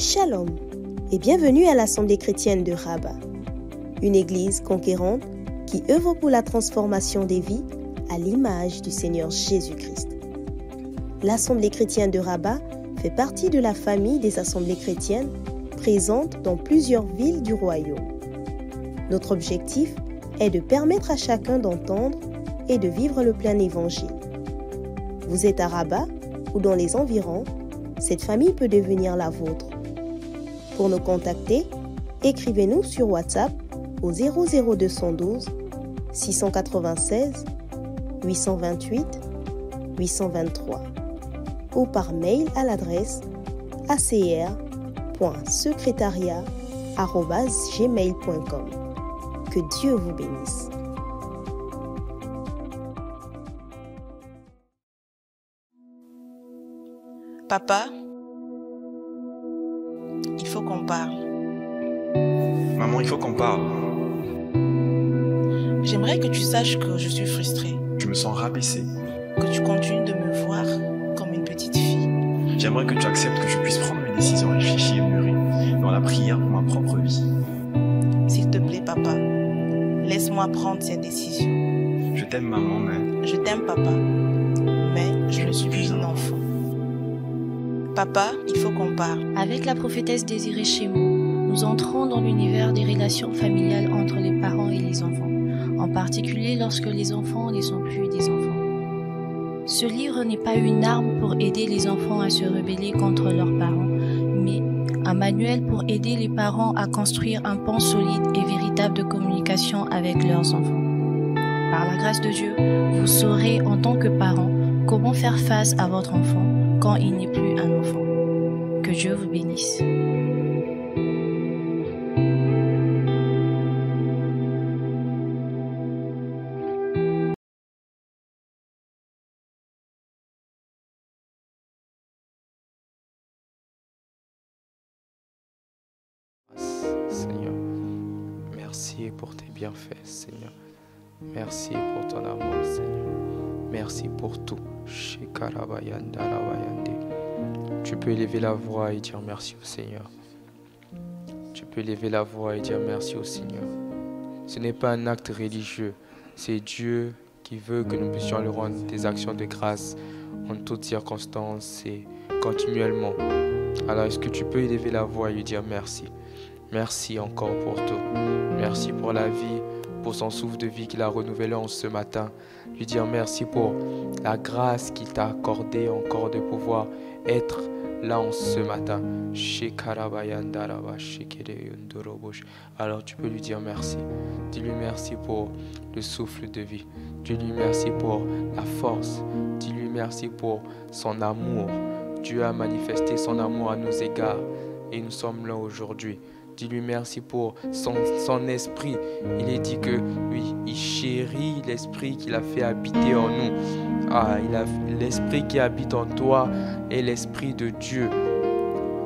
Shalom et bienvenue à l'Assemblée chrétienne de Rabat, une église conquérante qui œuvre pour la transformation des vies à l'image du Seigneur Jésus-Christ. L'Assemblée chrétienne de Rabat fait partie de la famille des assemblées chrétiennes présentes dans plusieurs villes du royaume. Notre objectif est de permettre à chacun d'entendre et de vivre le plein évangile. Vous êtes à Rabat ou dans les environs, cette famille peut devenir la vôtre. Pour nous contacter, écrivez-nous sur WhatsApp au 00212 696 828 823 ou par mail à l'adresse acr.secretariat@gmail.com. Que Dieu vous bénisse. Papa, il faut qu'on parle. Maman, il faut qu'on parle. J'aimerais que tu saches que je suis frustrée, Je me sens rabaissé. que tu continues de me voir comme une petite fille. J'aimerais que tu acceptes que je puisse prendre mes décisions réfléchies et mûries dans la prière pour ma propre vie. S'il te plaît, papa, laisse-moi prendre cette décision. Je t'aime, maman, mais Je t'aime, papa, mais je ne suis plus un enfant. Papa, il faut qu'on parle. Avec la prophétesse Désirée Chémou, nous entrons dans l'univers des relations familiales entre les parents et les enfants, en particulier lorsque les enfants ne sont plus des enfants. Ce livre n'est pas une arme pour aider les enfants à se rebeller contre leurs parents, mais un manuel pour aider les parents à construire un pont solide et véritable de communication avec leurs enfants. Par la grâce de Dieu, vous saurez en tant que parent comment faire face à votre enfant quand il n'est plus un enfant. Que Dieu vous bénisse. Seigneur, merci pour tes bienfaits, Seigneur. Merci pour ton amour, Seigneur. Merci pour tout. Tu peux élever la voix et dire merci au Seigneur. Tu peux élever la voix et dire merci au Seigneur. Ce n'est pas un acte religieux, c'est Dieu qui veut que nous puissions lui rendre des actions de grâce en toutes circonstances et continuellement. Alors est-ce que tu peux élever la voix et lui dire merci? Merci encore pour tout. Merci pour la vie, pour son souffle de vie qu'il a renouvelé en ce matin. Lui dire merci pour la grâce qu'il t'a accordée encore de pouvoir être là en ce matin. Alors tu peux lui dire merci. Dis-lui merci pour le souffle de vie. Dis-lui merci pour la force. Dis-lui merci pour son amour. Dieu a manifesté son amour à nos égards et nous sommes là aujourd'hui. Dis-lui merci pour son esprit. Il est dit que oui, il chérit l'esprit qu'il a fait habiter en nous. L'esprit qui habite en toi est l'esprit de Dieu.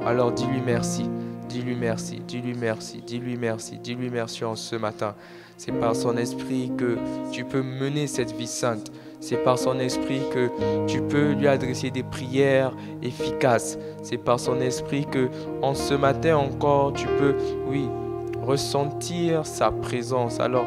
Alors dis-lui merci. Dis-lui merci, dis-lui merci, dis-lui merci, dis-lui merci en ce matin. C'est par son esprit que tu peux mener cette vie sainte. C'est par son esprit que tu peux lui adresser des prières efficaces. C'est par son esprit que en ce matin encore, tu peux, oui, ressentir sa présence. Alors,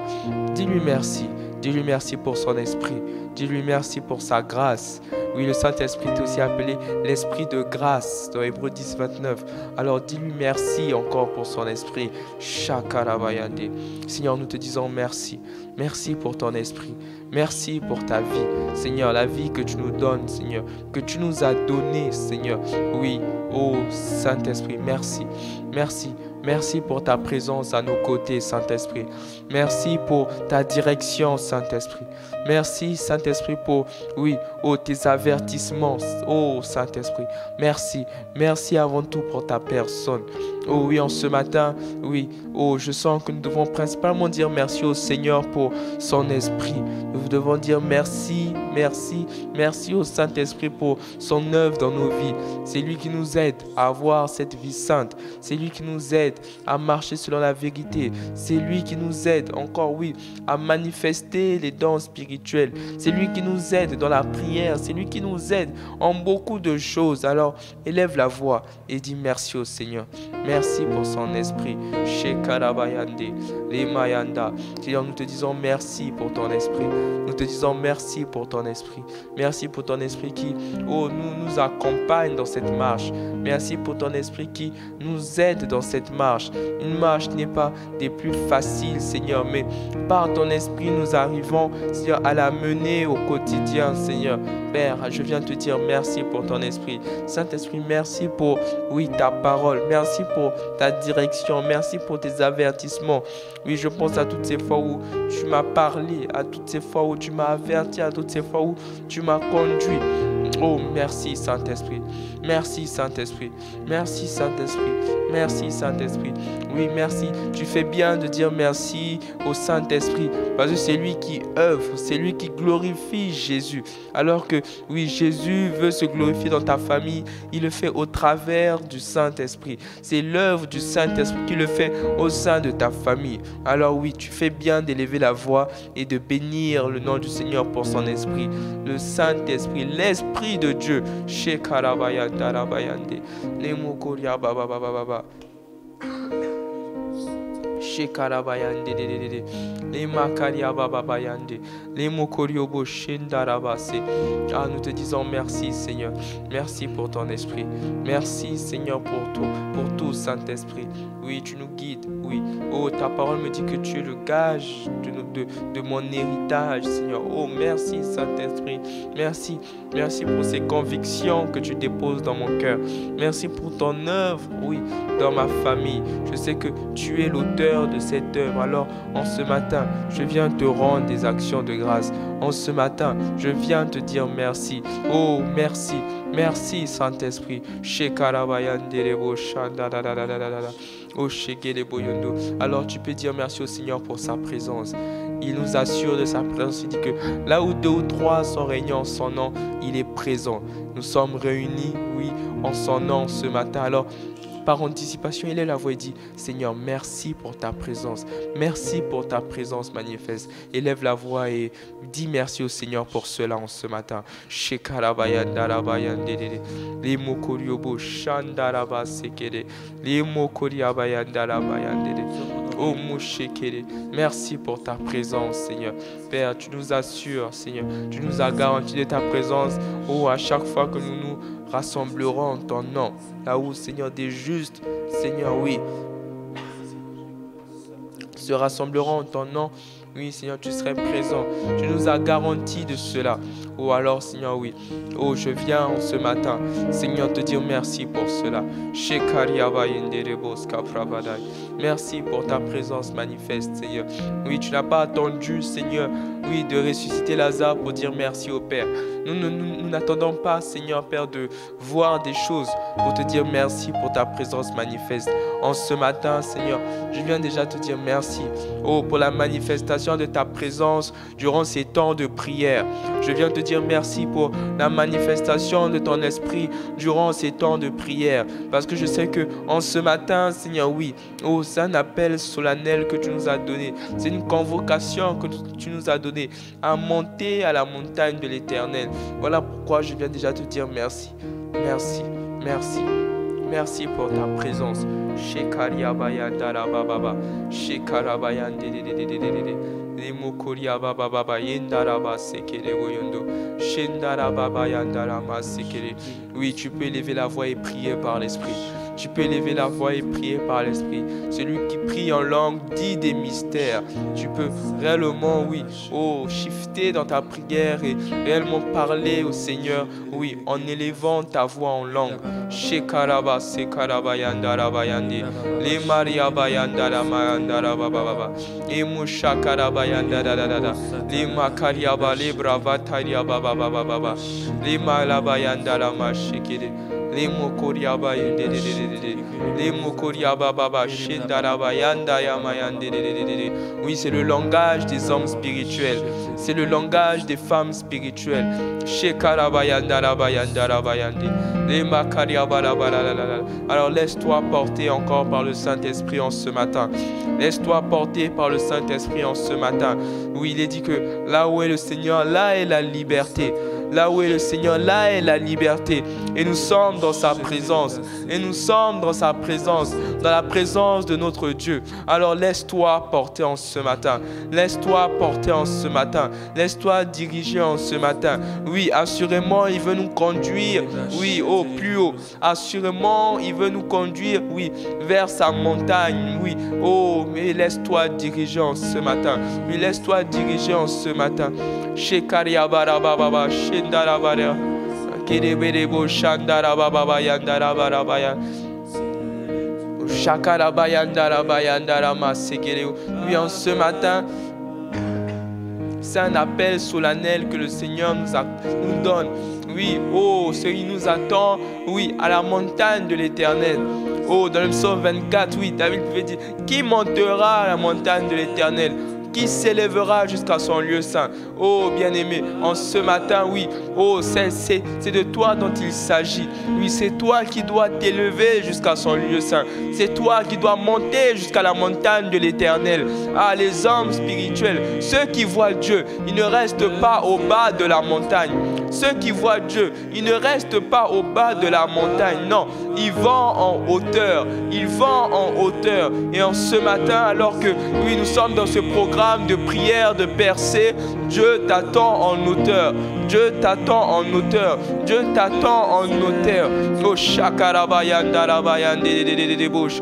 dis-lui merci. Dis-lui merci pour son esprit. Dis-lui merci pour sa grâce. Oui, le Saint-Esprit est aussi appelé l'Esprit de grâce dans Hébreux 10, 29. Alors, dis-lui merci encore pour son esprit. Shakarabayande. Seigneur, nous te disons merci. Merci pour ton esprit. Merci pour ta vie. Seigneur, la vie que tu nous donnes, Seigneur, que tu nous as donnée, Seigneur. Oui, oh Saint-Esprit, merci. Merci. Merci pour ta présence à nos côtés, Saint-Esprit. Merci pour ta direction, Saint-Esprit. Merci, Saint-Esprit, pour, oui, oh, tes avertissements, oh, Saint-Esprit. Merci. Merci avant tout pour ta personne. Oh oui, en ce matin, oui, oh, je sens que nous devons principalement dire merci au Seigneur pour son esprit. Nous devons dire merci, merci, merci au Saint-Esprit pour son œuvre dans nos vies. C'est lui qui nous aide à avoir cette vie sainte. C'est lui qui nous aide à marcher selon la vérité. C'est lui qui nous aide encore, oui, à manifester les dons spirituels. C'est lui qui nous aide dans la prière. C'est lui qui nous aide en beaucoup de choses. Alors, élève la voix et dis merci au Seigneur. Merci pour son esprit. Shekarabayande, Lemayanda. Seigneur, nous te disons merci pour ton esprit. Nous te disons merci pour ton esprit. Merci pour ton esprit qui, oh, nous accompagne dans cette marche. Merci pour ton esprit qui nous aide dans cette marche. Une marche qui n'est pas des plus faciles, Seigneur, mais par ton esprit, nous arrivons, Seigneur, à la mener au quotidien, Seigneur. Père, je viens te dire merci pour ton esprit. Saint-Esprit, merci pour, oui, ta parole. Merci pour ta direction. Merci pour tes avertissements. Oui, je pense à toutes ces fois où tu m'as parlé, à toutes ces fois où tu m'as averti, à toutes ces fois où tu m'as conduit. Oh, merci Saint-Esprit. Merci Saint-Esprit. Merci Saint-Esprit. Merci Saint-Esprit. Oui, merci. Tu fais bien de dire merci au Saint-Esprit parce que c'est lui qui œuvre, c'est lui qui glorifie Jésus. Alors que, oui, Jésus veut se glorifier dans ta famille, il le fait au travers du Saint-Esprit. C'est l'œuvre du Saint-Esprit qui le fait au sein de ta famille. Alors oui, tu fais bien d'élever la voix et de bénir le nom du Seigneur pour son esprit. Le Saint-Esprit, l'Esprit de Dieu. Shekarabaya Tarabayande. Lemokoria Baba Baba Baba. Shekarabayande les makaria bababayande les mokoriobo shendarabase. Ah, nous te disons merci Seigneur, merci pour ton esprit, merci Seigneur pour tout Saint-Esprit. Oui, tu nous guides, oui. Oh, ta parole me dit que tu es le gage de mon héritage, Seigneur. Oh, merci Saint-Esprit, merci pour ces convictions que tu déposes dans mon cœur. Merci pour ton œuvre, oui, dans ma famille. Je sais que tu es l'auteur de cette œuvre. Alors, en ce matin, je viens te rendre des actions de grâce. En ce matin, je viens te dire merci. Oh, merci. Merci Saint-Esprit. Alors tu peux dire merci au Seigneur pour sa présence. Il nous assure de sa présence. Il dit que là où 2 ou 3 sont réunis en son nom, il est présent. Nous sommes réunis, oui, en son nom ce matin. Alors, par anticipation, il est la voix et dit, Seigneur, merci pour ta présence. Merci pour ta présence manifeste. Élève la voix et dis merci au Seigneur pour cela en ce matin. Oh, merci pour ta présence, Seigneur. Père, tu nous assures, Seigneur, tu nous as garanti de ta présence. Oh, à chaque fois que nous nous rassemblerons en ton nom, là où, Seigneur, des justes, Seigneur, oui, se rassembleront en ton nom. Oui, Seigneur, tu serais présent. Tu nous as garanti de cela. Oh, alors, Seigneur, oui. Oh, je viens en ce matin, Seigneur, te dire merci pour cela. Merci pour ta présence manifeste, Seigneur. Oui, tu n'as pas attendu, Seigneur, oui, de ressusciter Lazare pour dire merci au Père. Nous n'attendons pas, Seigneur, Père, de voir des choses pour te dire merci pour ta présence manifeste. En ce matin, Seigneur, je viens déjà te dire merci. Oh, pour la manifestation de ta présence durant ces temps de prière. Je viens te dire merci pour la manifestation de ton esprit durant ces temps de prière. Parce que je sais que en ce matin, Seigneur, oui, oh, c'est un appel solennel que tu nous as donné. C'est une convocation que tu nous as donnée à monter à la montagne de l'Éternel. Voilà pourquoi je viens déjà te dire merci. Merci, merci. Merci pour ta présence. Shekariabaya darababa. Shekarabayan de. Les mokoria baba baba yendaraba sekere goyondo. Shendarababa yandarama sekere. Oui, tu peux élever la voix et prier par l'esprit. Tu peux élever la voix et prier par l'esprit. Celui qui prie en langue dit des mystères. Tu peux réellement, oui, oh, shifter dans ta prière et réellement parler au Seigneur, oui, en élevant ta voix en langue. Shekaraba sekaraba yandaraba yandi. Le mariaba yandarama yandaraba baba. E mushakaraba yandarada. Le makariaba le brava tariaba baba baba. Le malaba yandarama shekere. Les mokoria bayende les mokoria baba shendaraba yanda yamayande. Oui, c'est le langage des hommes spirituels. C'est le langage des femmes spirituelles. Shekaraba yandaraba yandaraba yande. Les makaria balaba. Alors laisse-toi porter encore par le Saint-Esprit en ce matin. Laisse-toi porter par le Saint-Esprit en ce matin. Oui, il est dit que là où est le Seigneur, là est la liberté. Là où est le Seigneur, là est la liberté. Et nous sommes dans sa présence. Et nous sommes dans sa présence, dans la présence de notre Dieu. Alors laisse-toi porter en ce matin. Laisse-toi porter en ce matin. Laisse-toi diriger en ce matin. Oui, assurément, il veut nous conduire, oui, au plus haut. Assurément, il veut nous conduire, oui, vers sa montagne, oui. Oh, mais laisse-toi diriger en ce matin. Oui, laisse-toi diriger en ce matin. Shekaria barababa, shendarabara. Kereberebo shandarababa yandarabara. Shakaraba yandaraba yandarama sekereo. Oui, en ce matin, c'est un appel solennel que le Seigneur nous donne. Oui, oh, il nous attend, oui, à la montagne de l'Éternel. Oh, dans le psaume 24, oui, David pouvait dire, qui montera à la montagne de l'Éternel? Qui s'élèvera jusqu'à son lieu saint? Oh, bien-aimé, en ce matin, oui, oh, c'est de toi dont il s'agit. Oui, c'est toi qui dois t'élever jusqu'à son lieu saint. C'est toi qui dois monter jusqu'à la montagne de l'Éternel. Ah, les hommes spirituels, ceux qui voient Dieu, ils ne restent pas au bas de la montagne. Ceux qui voient Dieu, ils ne restent pas au bas de la montagne. Non, ils vont en hauteur. Ils vont en hauteur. Et en ce matin, alors que, oui, nous sommes dans ce programme de prière, de percée, Dieu t'attend en hauteur. Dieu t'attend en hauteur. Dieu t'attend en hauteur. Oh, shakarabayandarabayande de bouche.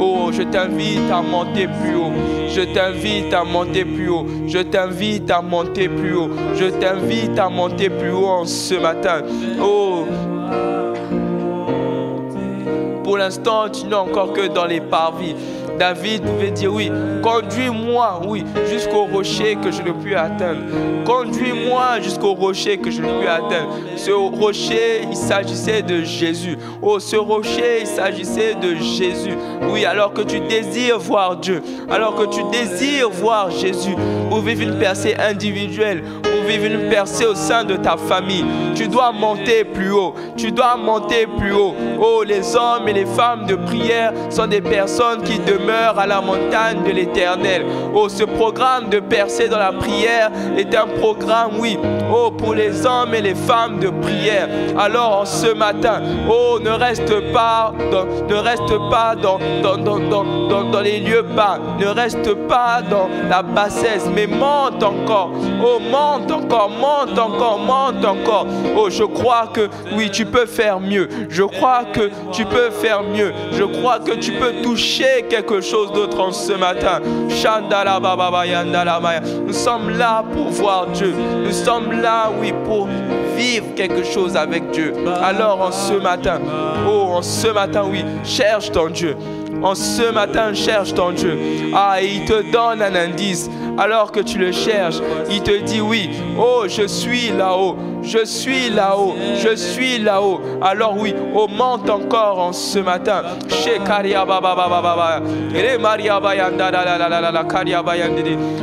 Oh, je t'invite à monter plus haut. Je t'invite à monter plus haut. Je t'invite à monter plus haut. Je t'invite à monter plus haut en ce matin. Oh, pour l'instant, tu n'es encore que dans les parvis. David pouvait dire, oui, conduis-moi, oui, jusqu'au rocher que je ne puis atteindre. Conduis-moi jusqu'au rocher que je ne puis atteindre. Ce rocher, il s'agissait de Jésus. Oh, ce rocher, il s'agissait de Jésus. Oui, alors que tu désires voir Dieu, alors que tu désires voir Jésus, ou vivre une percée individuelle, ou vivre une percée au sein de ta famille, tu dois monter plus haut. Tu dois monter plus haut. Oh, les hommes et les femmes de prière sont des personnes qui demeurent à la montagne de l'Éternel. Oh, ce programme de percée dans la prière est un programme, oui, oh, pour les hommes et les femmes de prière. Alors en ce matin, oh, ne reste pas dans les lieux bas, ne reste pas dans la bassesse, mais monte encore. Oh, monte encore, monte encore, monte encore. Oh, je crois que oui, tu peux faire mieux. Je crois que tu peux faire mieux. Je crois que tu peux toucher quelque chose d'autre en ce matin. Nous sommes là pour voir Dieu. Nous sommes là, oui, pour vivre quelque chose avec Dieu. Alors en ce matin, oh, en ce matin, oui, cherche ton Dieu. En ce matin, cherche ton Dieu. Ah, et il te donne un indice. Alors que tu le cherches, il te dit oui, oh, je suis là-haut, je suis là-haut, je suis là-haut. Alors oui, oh, monte encore en ce matin.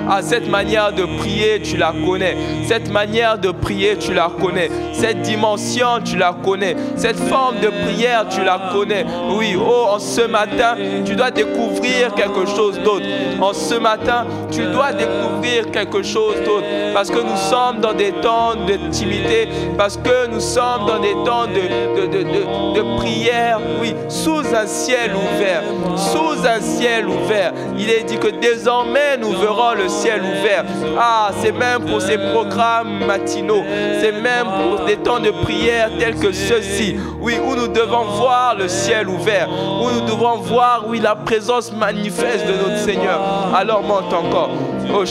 Ah, cette manière de prier, tu la connais. Cette manière de prier, tu la connais. Cette dimension, tu la connais. Cette forme de prière, tu la connais. Oui, oh, en ce matin, tu dois découvrir quelque chose d'autre. En ce matin, tu dois découvrir quelque chose d'autre. Parce que nous sommes dans des temps d'intimité. Parce que nous sommes dans des temps de prière. Oui, sous un ciel ouvert. Sous un ciel ouvert. Il est dit que désormais, nous verrons le ciel ouvert. Ah, c'est même pour ces programmes matinaux. C'est même pour des temps de prière tels que ceux-ci. Oui, où nous devons voir le ciel ouvert. Où nous devons voir, oui, la présence manifeste de notre Seigneur. Alors monte encore. Oh,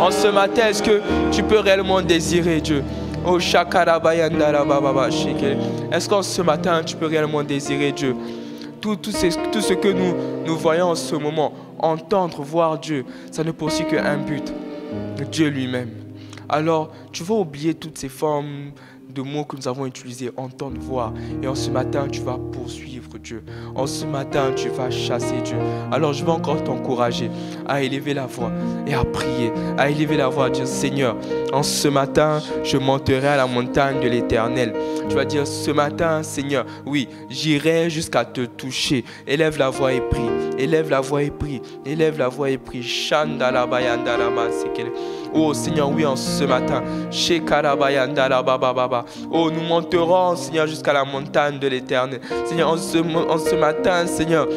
en ce matin, est-ce que tu peux réellement désirer Dieu? Oh, est-ce qu'en ce matin, tu peux réellement désirer Dieu? tout ce que nous voyons en ce moment, entendre, voir Dieu, ça ne poursuit qu'un but, Dieu lui-même. Alors, tu vas oublier toutes ces formes de mots que nous avons utilisés, entendre, voir. Et en ce matin, tu vas poursuivre Dieu. En ce matin, tu vas chasser Dieu. Alors, je vais encore t'encourager à élever la voix et à prier, à élever la voix, à dire Seigneur, en ce matin, je monterai à la montagne de l'Éternel. Tu vas dire ce matin, Seigneur, oui, j'irai jusqu'à te toucher. Élève la voix et prie. Élève la voix et prie. Élève la voix et prie. Oh Seigneur, oui, en ce matin. Oh, nous monterons, Seigneur, jusqu'à la montagne de l'Éternel. Seigneur, en ce matin, Seigneur,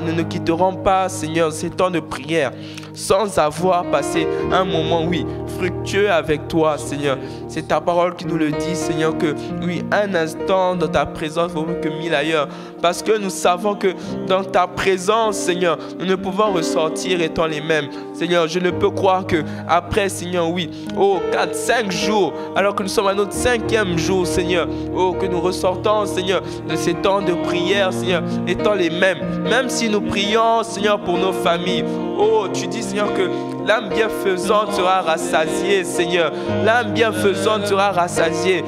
nous ne quitterons pas, Seigneur, ces temps de prière sans avoir passé un moment, oui, fructueux avec toi, Seigneur. C'est ta parole qui nous le dit, Seigneur, que oui, un instant dans ta présence vaut mieux que 1000 ailleurs. Parce que nous savons que dans ta présence, Seigneur, nous ne pouvons ressortir étant les mêmes. Seigneur, je ne peux croire que après, Seigneur, oui, 4-5 jours, alors que nous sommes à notre 5e jour, Seigneur, que nous ressortons, Seigneur, de ces temps de prière, Seigneur, étant les mêmes. Même si nous prions, Seigneur, pour nos familles. Oh, tu dis, Seigneur, que l'âme bienfaisante sera rassasiée, Seigneur. L'âme bienfaisante sera rassasiée.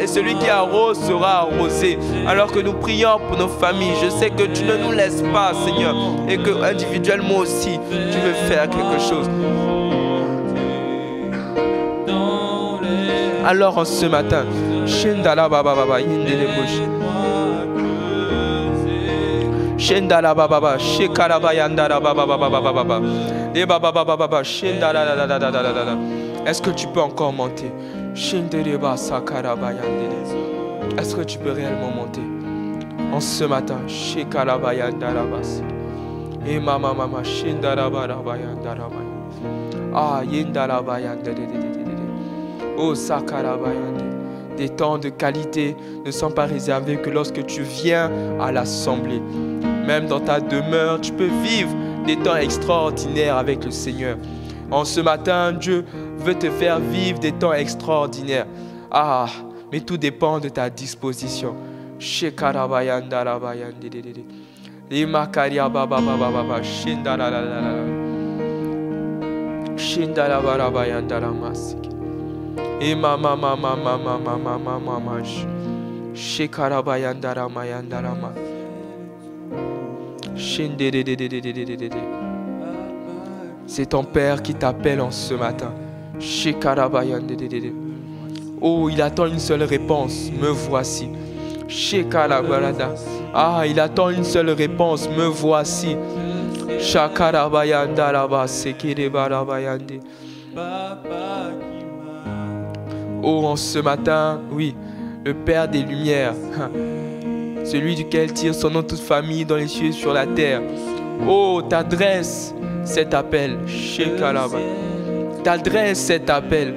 Et celui qui arrose sera arrosé. Alors que nous prions pour nos familles, je sais que tu ne nous laisses pas, Seigneur. Et que individuellement aussi, tu veux faire quelque chose. Alors en ce matin, Shendala Baba Baba Yindele Bush. Shendala Baba Baba, Shekaraba Yandara Baba Baba Baba Baba. Et Baba Baba Baba, Shendala la la la la la la la. Est-ce que tu peux encore monter? Shendereba Sakaraba Yandele. Est-ce que tu peux réellement monter? En ce matin, Shekaraba Yandara Bas. Et Mama Mama, Shendara Baba Yandara Bas. Ah, Yindara Bayandere. Oh Sakaraba Yandere. Des temps de qualité ne sont pas réservés que lorsque tu viens à l'assemblée. Même dans ta demeure, tu peux vivre des temps extraordinaires avec le Seigneur. En ce matin, Dieu veut te faire vivre des temps extraordinaires. Ah, mais tout dépend de ta disposition. Et mama mama mama mama mama mama Shekarabayandara mayandarama Shendedededededededede. C'est ton Père qui t'appelle en ce matin. Shekarabayandededede. Oh, il attend une seule réponse. Me voici. Shekarabarada. Ah, il attend une seule réponse. Me voici. Shakarabayandaraba Sekerebarabayande. Oh, en ce matin, oui, le Père des Lumières, celui duquel tire son nom toute famille dans les cieux et sur la terre. Oh, t'adresse cet appel. Shekalaba. T'adresse cet appel.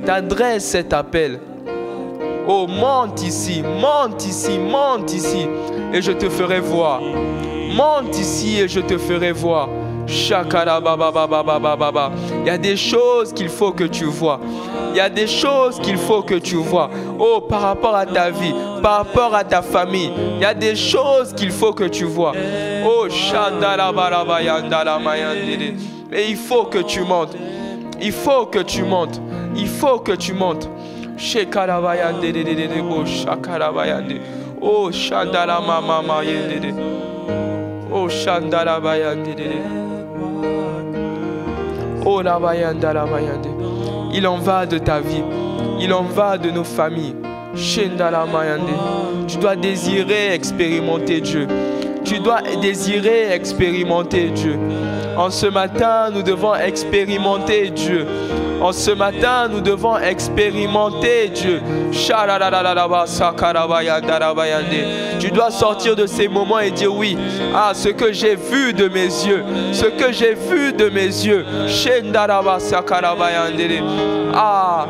T'adresse cet appel. Oh, monte ici, monte ici, monte ici, et je te ferai voir. Monte ici et je te ferai voir. Shakarababababababa. Il y a des choses qu'il faut que tu vois. Il y a des choses qu'il faut que tu vois. Oh, par rapport à ta vie, par rapport à ta famille, il y a des choses qu'il faut que tu vois. Oh, Shandalabarabayandalamayandede. Et il faut que tu montes. Il faut que tu montes. Il faut que tu montes. Shekarabayandede. Oh, Shakarabayande. Oh, Shandalamamamayandede. Oh, Shandalabayandede. Oh, Labayandalamayande. Il en va de ta vie. Il en va de nos familles. Tu dois désirer expérimenter Dieu. Tu dois désirer expérimenter Dieu. En ce matin, nous devons expérimenter Dieu. En ce matin, nous devons expérimenter Dieu. Tu dois sortir de ces moments et dire oui. Ah, ce que j'ai vu de mes yeux. Ce que j'ai vu de mes yeux. Ah,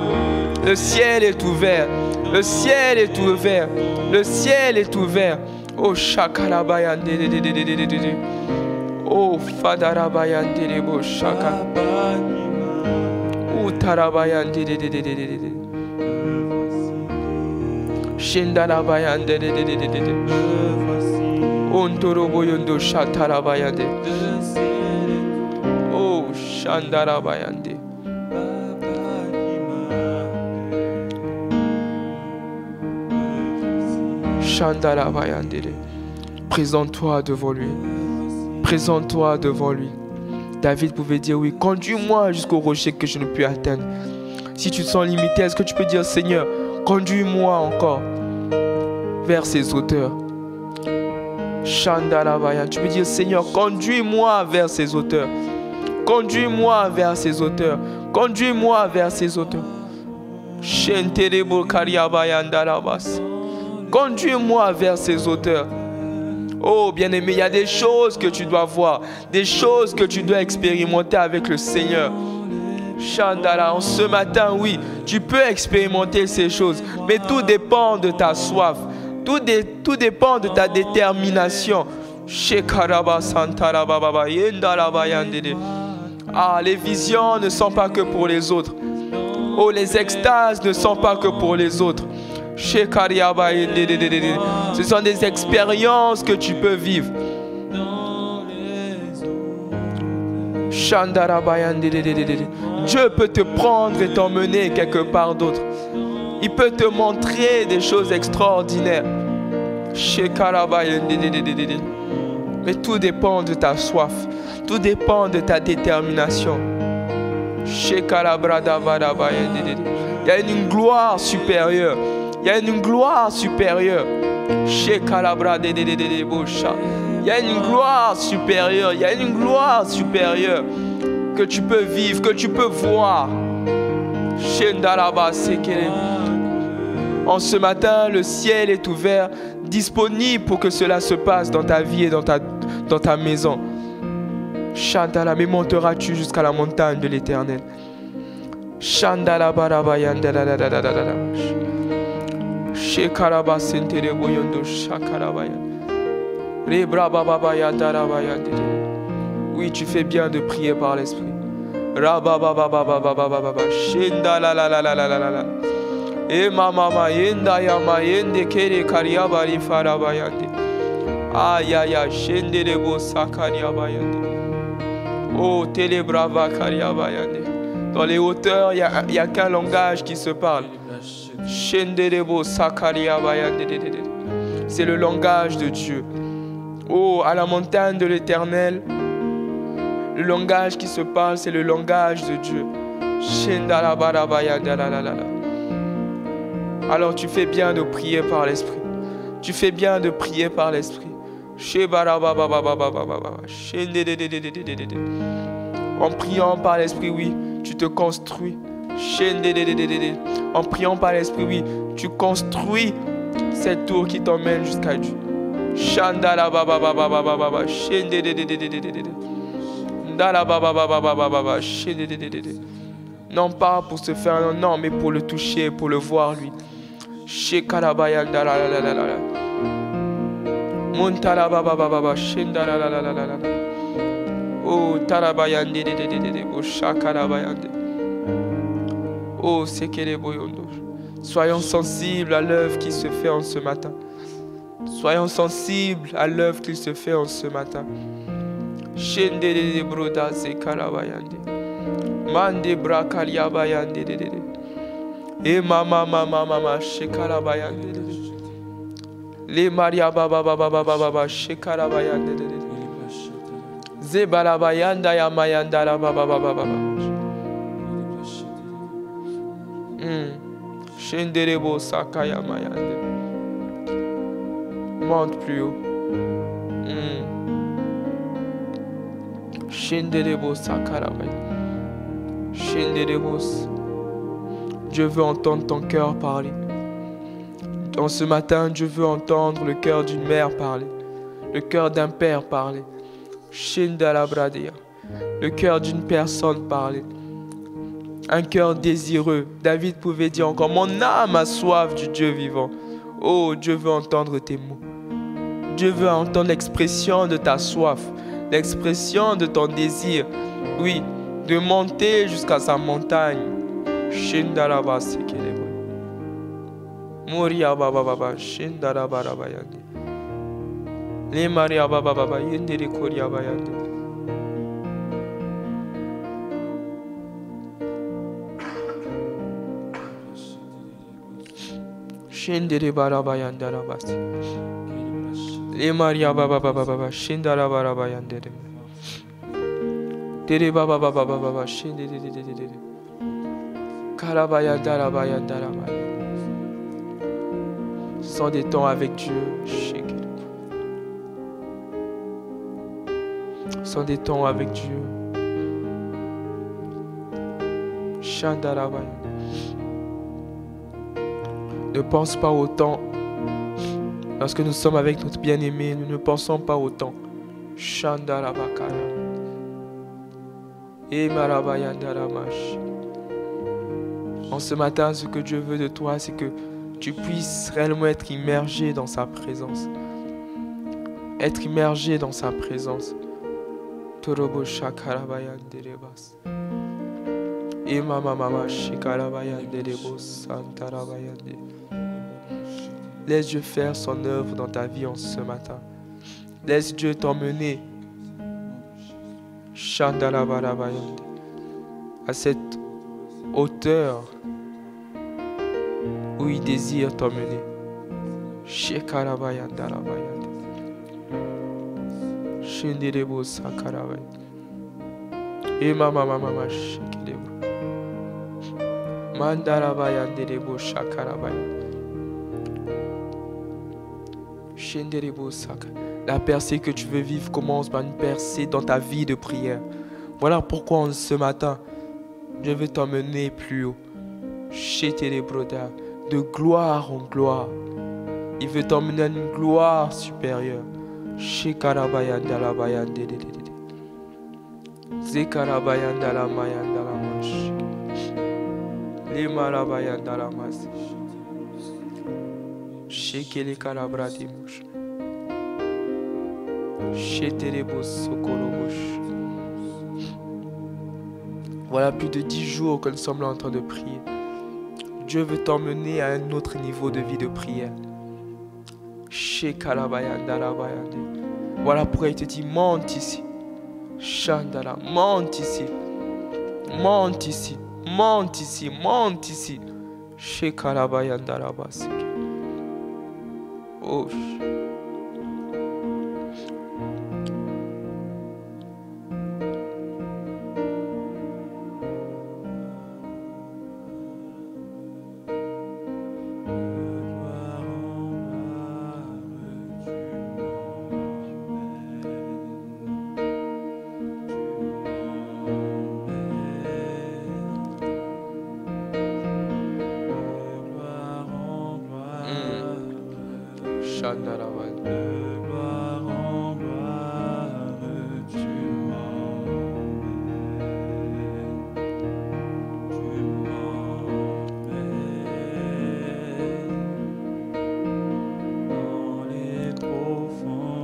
le ciel est ouvert. Le ciel est ouvert. Le ciel est ouvert. Oh, Shakarabayande. Oh, Fadarabayande. Oh, Shaka. Oh, Tarabayande. Shindarabayande. Ontoroboyondo Shatarabayande. Oh, Shandarabayande. Shandarabayande. Présente-toi devant lui. Présente-toi devant lui. David pouvait dire oui, conduis-moi jusqu'au rocher que je ne puis atteindre. Si tu te sens limité, est-ce que tu peux dire Seigneur, conduis-moi encore vers ces hauteurs. Shandarabayan, tu peux dire Seigneur, conduis-moi vers ces hauteurs. Conduis-moi vers ces hauteurs. Conduis-moi vers ces hauteurs. Conduis-moi vers ces hauteurs. Oh bien-aimé, il y a des choses que tu dois voir, des choses que tu dois expérimenter avec le Seigneur. Chandala, ce matin, oui, tu peux expérimenter ces choses, mais tout dépend de ta soif, tout dépend de ta détermination. Ah, les visions ne sont pas que pour les autres. Oh, les extases ne sont pas que pour les autres. Ce sont des expériences que tu peux vivre. Dieu peut te prendre et t'emmener quelque part d'autre. Il peut te montrer des choses extraordinaires. Mais tout dépend de ta soif. Tout dépend de ta détermination. Il y a une gloire supérieure. Il y a une gloire supérieure. Il y a une gloire supérieure. Il y a une gloire supérieure que tu peux vivre, que tu peux voir. En ce matin, le ciel est ouvert, disponible pour que cela se passe dans ta vie et dans ta maison. Chandala, mais monteras-tu jusqu'à la montagne de l'Éternel? Chandala oui, tu fais bien de prier par l'esprit. Et mama yenda yama yende kere kariabari farabayande. Aïe aïe aïe, shenderebo sakariabayande. Oh, télébrava kariabayande. Dans les hauteurs, il n'y a qu'un langage qui se parle. Shenderebo sakariabayande. C'est le langage de Dieu. Oh, à la montagne de l'Éternel, le langage qui se parle, c'est le langage de Dieu. Alors tu fais bien de prier par l'esprit. Tu fais bien de prier par l'esprit. En priant par l'esprit, oui, tu te construis. En priant par l'esprit, oui, tu construis cette tour qui t'emmène jusqu'à Dieu. Non pas pour se faire un non, mais pour le toucher, pour le voir lui. Oh, oh, soyons sensibles à l'œuvre qui se fait en ce matin. Soyons sensibles à l'œuvre qu'il se fait en ce matin. Mande brakalia bayande e mama shekara bayande le maria baba shekara bayande zebala bayanda ya mayanda la baba shenderebo sakaya mayande. Monte plus haut. Shenderebo sakara bayande. Dieu veut entendre ton cœur parler. En ce matin, Dieu veut entendre le cœur d'une mère parler, le cœur d'un père parler, le cœur d'une personne parler, un cœur désireux. David pouvait dire encore, mon âme a soif du Dieu vivant. Oh, Dieu veut entendre tes mots. Dieu veut entendre l'expression de ta soif, l'expression de ton désir. Oui, de monter jusqu'à sa montagne. Shindaraba sekelebo. Moria baba baba shindaraba rabayande. Les Maria Baba Baba Yendere Koria Bayande. Shendere Barabayanda Rabasi. Les Maria Baba Baba Baba Shindara Barabayande. Dere Baba Baba Baba Shindere. Karabayanda Rabayanda Rabaya. Ce sont des temps avec Dieu. Ce sont des temps avec Dieu. Shandarabaya. Ne pense pas au temps. Lorsque nous sommes avec notre bien-aimé, nous ne pensons pas au temps. Shandarabakara. Emarabayandaramash. En ce matin, ce que Dieu veut de toi, c'est que tu puisses réellement être immergé dans sa présence. Être immergé dans sa présence. Torobo Shakarabayanderebas. Emamamama Shikarabayanderebos Santarabayande. Laisse Dieu faire son œuvre dans ta vie en ce matin. Laisse Dieu t'emmener Shandalabarabayande à cette hauteur où il désire t'emmener. Shekarabayandarabayande. Shindirebo Sakarabay. Emamamama Shikirebo. Mandarabayanderebo Shakarabay. Shindirebo Sakar. La percée que tu veux vivre commence par une percée dans ta vie de prière. Voilà pourquoi ce matin, je veux t'emmener plus haut. Shetelebroda. De gloire en gloire. Il veut t'emmener à une gloire supérieure. Shekarabayandalabayande. Zekarabayandalamayandalamash. Lemarabayandalamas. Shekelekarabradimush. Shetelebos sokorobosh. Voilà plus de 10 jours que nous sommes là en train de prier. Dieu veut t'emmener à un autre niveau de vie de prière. Voilà pourquoi il te dit, monte ici. Chandala, monte ici. Monte ici. Monte ici. Monte ici. Oh.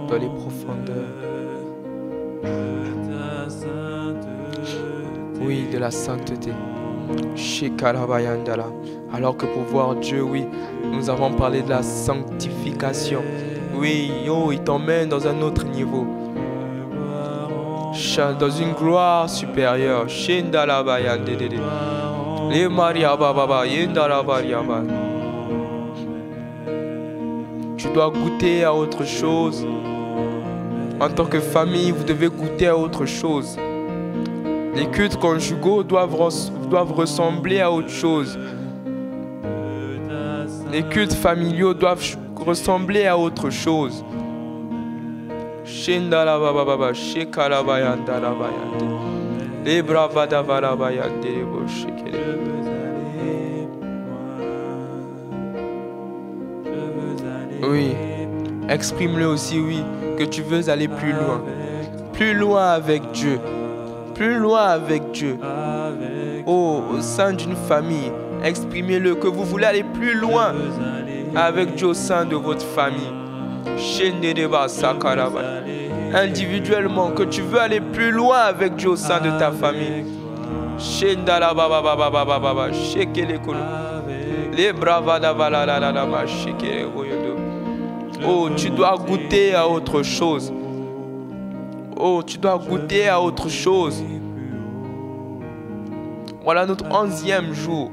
Dans les profondeurs. Oui, de la sainteté. Shekarabayandala. Alors que pour voir Dieu, oui, nous avons parlé de la sanctification. Oui, oh, il t'emmène dans un autre niveau. Dans une gloire supérieure. Shendalabayandede. Les Maria Baba Yendalabayaba. Tu dois goûter à autre chose. En tant que famille, vous devez goûter à autre chose. Les cultes conjugaux doivent ressembler à autre chose. Les cultes familiaux doivent ressembler à autre chose. Oui, exprime-le aussi, oui, que tu veux aller plus loin. Plus loin avec Dieu. Plus loin avec Dieu. Oh, au sein d'une famille, exprimez-le que vous voulez aller plus loin avec Dieu au sein de votre famille. Individuellement, que tu veux aller plus loin avec Dieu au sein de ta famille. Oh, tu dois goûter à autre chose. Oh, tu dois goûter à autre chose. Voilà notre 11e jour.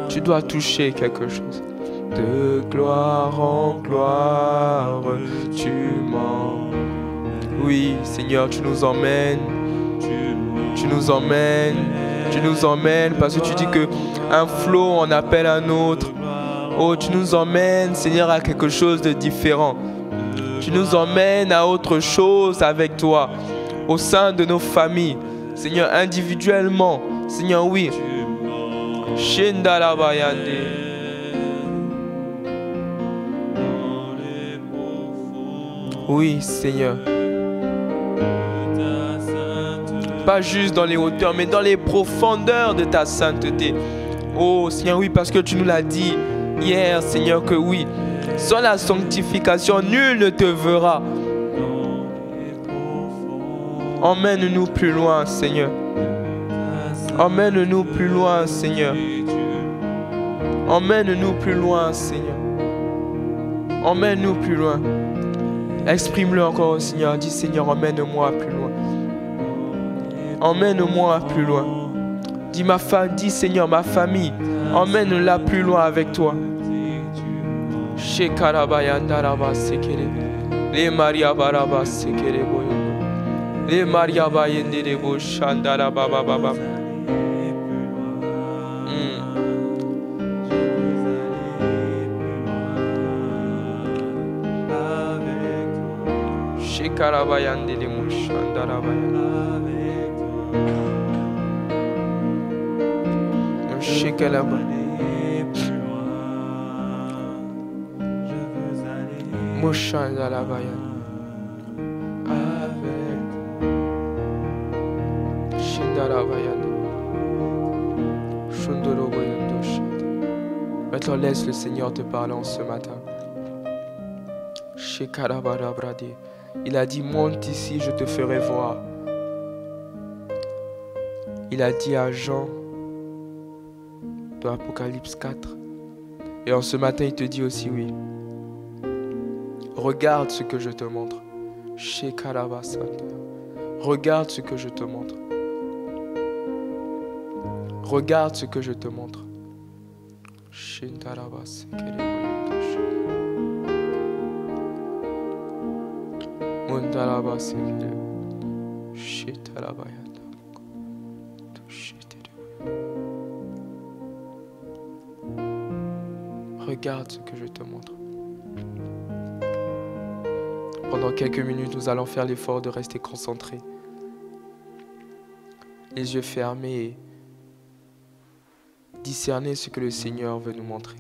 Tu dois toucher quelque chose. De gloire en gloire, tu m'emmènes. Oui, Seigneur, tu nous emmènes. Tu nous emmènes. Tu nous emmènes parce que tu dis que un flot en appelle un autre. Oh, tu nous emmènes, Seigneur, à quelque chose de différent. Tu nous emmènes à autre chose avec toi, au sein de nos familles. Seigneur, individuellement. Seigneur, oui. Oui, Seigneur. Pas juste dans les hauteurs, mais dans les profondeurs de ta sainteté. Oh, Seigneur, oui, parce que tu nous l'as dit hier, Seigneur, que oui, sans la sanctification, nul ne te verra. Emmène-nous plus loin, Seigneur. Emmène-nous plus loin, Seigneur. Emmène-nous plus loin, Seigneur. Emmène-nous plus loin. Exprime-le encore, Seigneur. Dis, Seigneur, emmène-moi plus loin. Emmène-moi plus loin. Dis, Seigneur, ma famille, emmène-la plus loin avec toi. Les Maria Baraba Sekere Boyo. Les Maria Bayende Bo Shandala Baba Baba. Shekarabayande de Mo Shandala Bayande. Shekalaba. Moshandala Bayande. Maintenant, laisse le Seigneur te parler en ce matin. Il a dit, monte ici, je te ferai voir. Il a dit à Jean, dans Apocalypse 4. Et en ce matin, il te dit aussi, oui. Regarde ce que je te montre. Regarde ce que je te montre. Regarde ce que je te montre. Regarde ce que je te montre. Pendant quelques minutes, nous allons faire l'effort de rester concentrés. Les yeux fermés et discerner ce que le Seigneur veut nous montrer.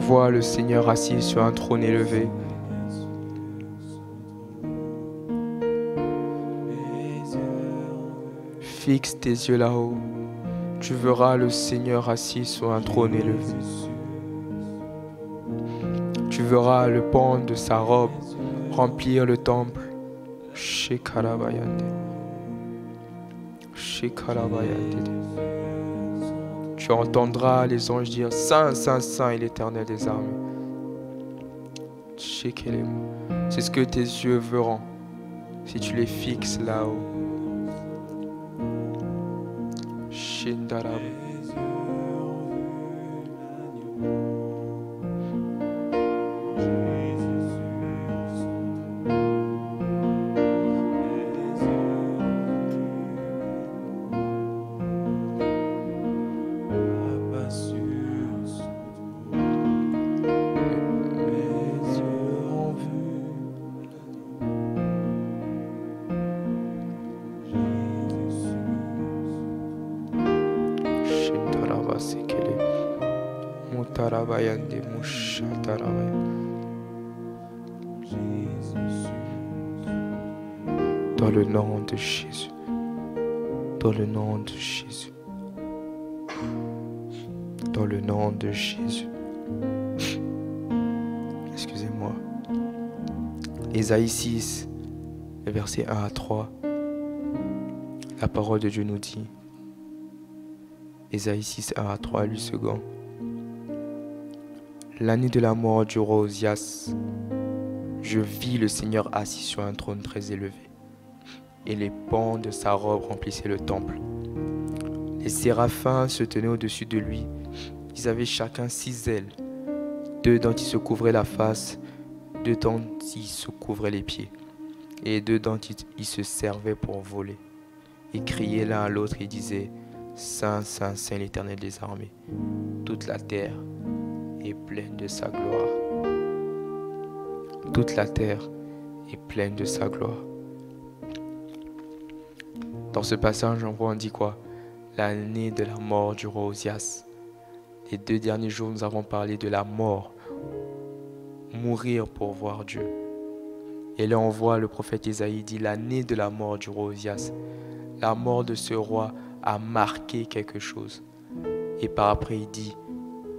vois le Seigneur assis sur un trône élevé. Fixe tes yeux là-haut. Tu verras le Seigneur assis sur un trône élevé. Tu verras le pan de sa robe remplir le temple. Shekarabayande. Shekarabayande. Tu entendras les anges dire Saint, Saint, Saint est l'Éternel des armées. Shekelem. C'est ce que tes yeux verront si tu les fixes là-haut. Shindarab. Dans le nom de Jésus. Dans le nom de Jésus. Dans le nom de Jésus. Excusez-moi. Ésaïe 6, versets 1 à 3. La parole de Dieu nous dit. Ésaïe 6, 1 à 3, lui second. L'année de la mort du roi Osias, je vis le Seigneur assis sur un trône très élevé, et les pans de sa robe remplissaient le temple. Les séraphins se tenaient au-dessus de lui. Ils avaient chacun 6 ailes, 2 dont ils se couvraient la face, 2 dont ils se couvraient les pieds, et 2 dont ils se servaient pour voler. Ils criaient l'un à l'autre et disaient « Saint, Saint, Saint l'Éternel des armées, toute la terre est pleine de sa gloire. » Toute la terre est pleine de sa gloire. Dans ce passage, on dit quoi? L'année de la mort du roi Osias. Les 2 derniers jours, nous avons parlé de la mort. Mourir pour voir Dieu. Et là, on voit le prophète Ésaïe dit l'année de la mort du roi Osias. La mort de ce roi a marqué quelque chose. Et par après, il dit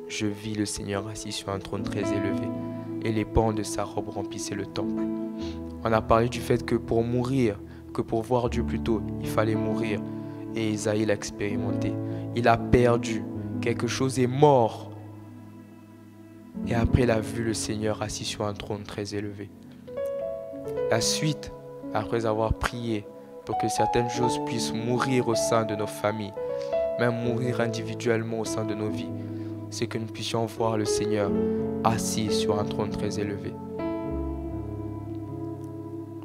je vis le Seigneur assis sur un trône très élevé, et les pans de sa robe remplissaient le temple. On a parlé du fait que pour mourir, que pour voir Dieu plutôt, il fallait mourir. Et Ésaïe l'a expérimenté. Il a perdu. Quelque chose est mort. Et après, il a vu le Seigneur assis sur un trône très élevé. La suite, après avoir prié pour que certaines choses puissent mourir au sein de nos familles, même mourir individuellement au sein de nos vies, c'est que nous puissions voir le Seigneur assis sur un trône très élevé.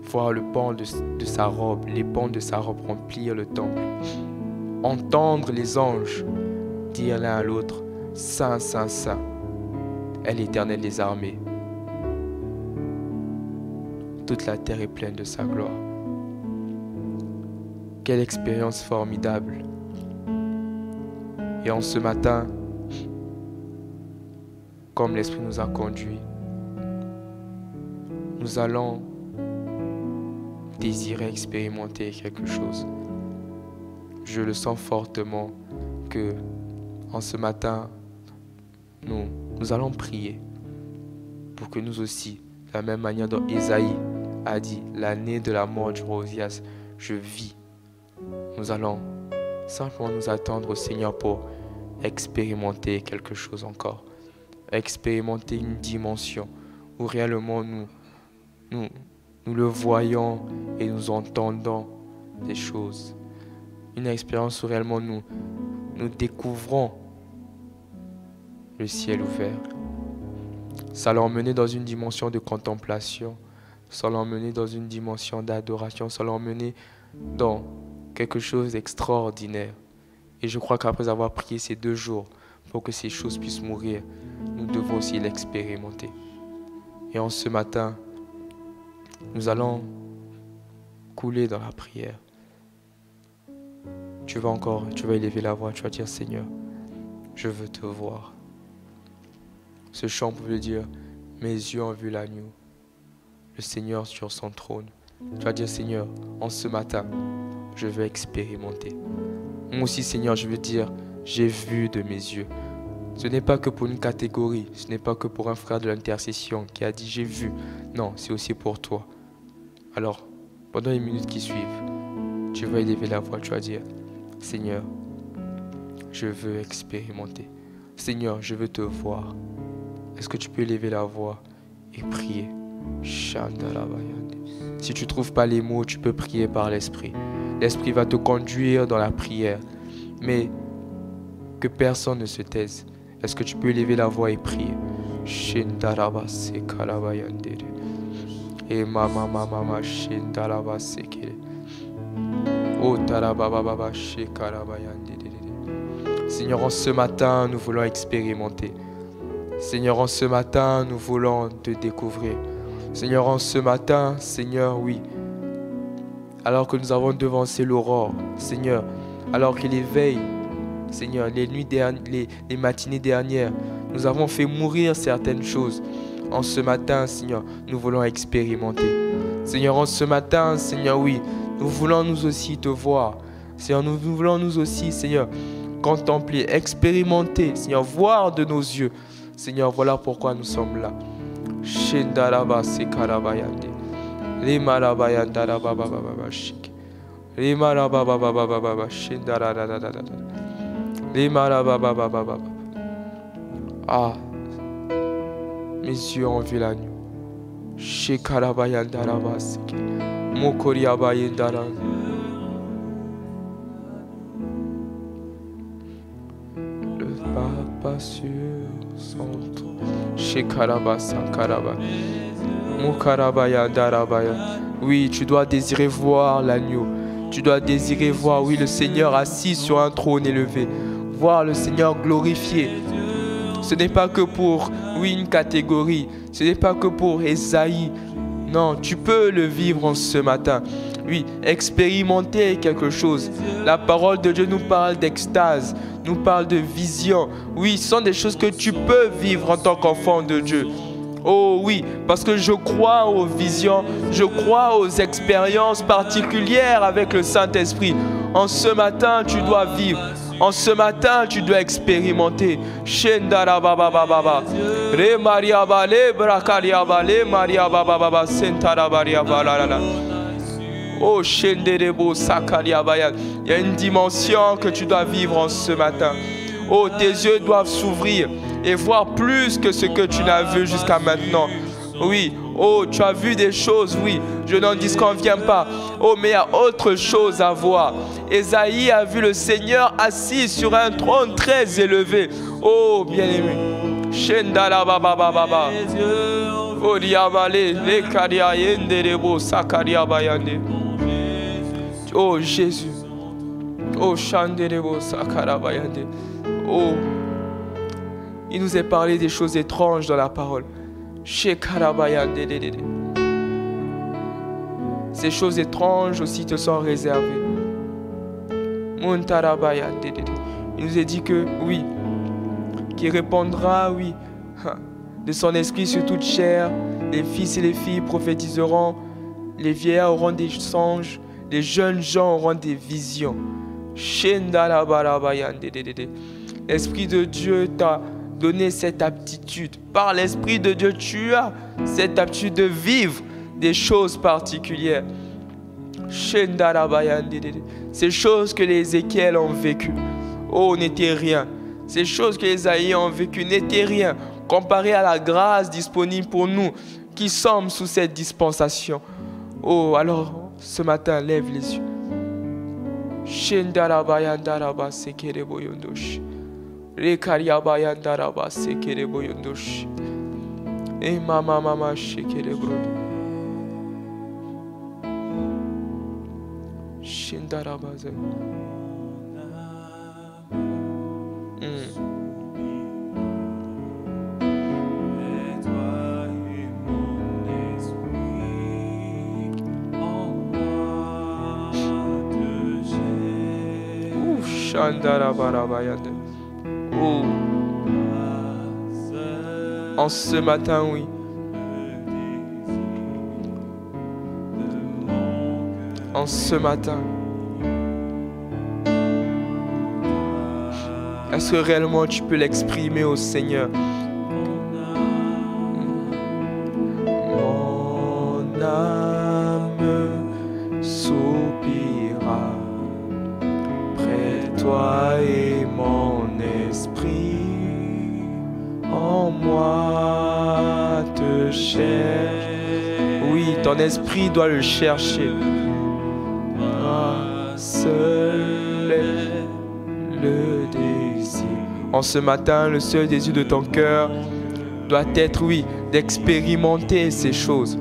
Voir le pan de sa robe, les pans de sa robe remplir le temple. Entendre les anges dire l'un à l'autre, Saint, Saint, Saint, est l'Éternel des armées. Toute la terre est pleine de sa gloire. Quelle expérience formidable. Et en ce matin, comme l'Esprit nous a conduits, nous allons désirer expérimenter quelque chose. Je le sens fortement que en ce matin, nous allons prier pour que nous aussi, de la même manière dont Ésaïe a dit l'année de la mort du roi Osias, je vis. Nous allons simplement nous attendre au Seigneur pour expérimenter quelque chose encore. Expérimenter une dimension où réellement nous le voyons et nous entendons des choses. Une expérience où réellement nous découvrons le ciel ouvert. Ça l'emmener dans une dimension de contemplation, ça l'emmener dans une dimension d'adoration, ça l'emmener dans quelque chose d'extraordinaire. Et je crois qu'après avoir prié ces 2 jours pour que ces choses puissent mourir, nous devons aussi l'expérimenter. Et en ce matin, nous allons couler dans la prière. Tu vas élever la voix, tu vas dire Seigneur, je veux te voir. Ce chant pouvait dire, mes yeux ont vu l'agneau, le Seigneur sur son trône. Tu vas dire, Seigneur, en ce matin, je veux expérimenter. Moi aussi, Seigneur, je veux dire, j'ai vu de mes yeux. Ce n'est pas que pour une catégorie, ce n'est pas que pour un frère de l'intercession qui a dit j'ai vu. Non, c'est aussi pour toi. Alors, pendant les minutes qui suivent, tu vas élever la voix, tu vas dire, Seigneur, je veux expérimenter. Seigneur, je veux te voir. Est-ce que tu peux élever la voix et prier? Si tu ne trouves pas les mots, tu peux prier par l'Esprit. L'Esprit va te conduire dans la prière. Mais que personne ne se taise. Est-ce que tu peux élever la voix et prier? Et mama mama shindaraba sekere. Oh tarababa shekarabayande. Seigneur, en ce matin, nous voulons expérimenter. Seigneur, en ce matin, nous voulons te découvrir. Seigneur, en ce matin, Seigneur, oui. Alors que nous avons devancé l'aurore, Seigneur, alors que les veilles, Seigneur, les matinées dernières, nous avons fait mourir certaines choses. En ce matin, Seigneur, nous voulons expérimenter. Seigneur, en ce matin, Seigneur, oui, nous voulons nous aussi te voir. Seigneur, nous voulons nous aussi, Seigneur, contempler, expérimenter, Seigneur, voir de nos yeux. Seigneur, voilà pourquoi nous sommes là. Shendaraba sekarabayande. Lemarabayandarabababa shik. Lemarabababa shendarada. Lemarabababa. Ah, mes yeux ont vu l'agneau. Shekarabayandaraba sik. Mokoriabayandara. Le papa sur son trône. Shekaraba sankaraba. Mokarabaya darabaya. Oui, tu dois désirer voir l'agneau. Tu dois désirer voir, oui, le Seigneur assis sur un trône élevé. Voir le Seigneur glorifié. Ce n'est pas que pour, oui, une catégorie. Ce n'est pas que pour Esaïe. Non, tu peux le vivre en ce matin. Oui, expérimenter quelque chose. La parole de Dieu nous parle d'extase, nous parle de vision. Oui, ce sont des choses que tu peux vivre en tant qu'enfant de Dieu. Oh oui, parce que je crois aux visions, je crois aux expériences particulières avec le Saint-Esprit. En ce matin, tu dois vivre. En ce matin, tu dois expérimenter. Shendarabababa. Re Maria Bale, Brakaria Bale, Maria Baba, Sentarabaria Balala. Oh, Shenderebo Sakaria Bayan. Il y a une dimension que tu dois vivre en ce matin. Oh, tes yeux doivent s'ouvrir et voir plus que ce que tu n'as vu jusqu'à maintenant. Oui, oh, tu as vu des choses, oui, je n'en disconviens pas. Oh, mais il y a autre chose à voir. Esaïe a vu le Seigneur assis sur un trône très élevé. Oh, bien-aimé. Shendala baba baba. Oh, diabale, le karia yenderebo sakaria bayande. Oh, Jésus. Oh, Shanderebo sakarabayande. Oh, il nous est parlé des choses étranges dans la parole. Ces choses étranges aussi te sont réservées. Il nous est dit que, oui, qui répondra, oui, de son esprit sur toute chair. Les fils et les filles prophétiseront, les vieillards auront des songes, les jeunes gens auront des visions. L'Esprit de Dieu t'a donné cette aptitude. Par l'Esprit de Dieu, tu as cette aptitude de vivre des choses particulières. Ces choses que les Ézéchiel ont vécues, oh, n'étaient rien. Ces choses que les Isaïe ont vécues n'étaient rien comparé à la grâce disponible pour nous qui sommes sous cette dispensation. Oh, alors, ce matin, lève les yeux. Shendarabayandaraba sekereboyondosh. Rekariabayandaraba sekereboyondosh. Et mama shekerebro. Shendarabaze. Shandarabarabaya. Oh. En ce matin, oui. En ce matin. Est-ce que réellement tu peux l'exprimer au Seigneur? Mon âme soupira près de toi et mon esprit en moi te cherche. Oui, ton esprit doit le chercher. Toi seul est le désir. En ce matin, le seul désir de ton cœur doit être, oui, d'expérimenter ces choses.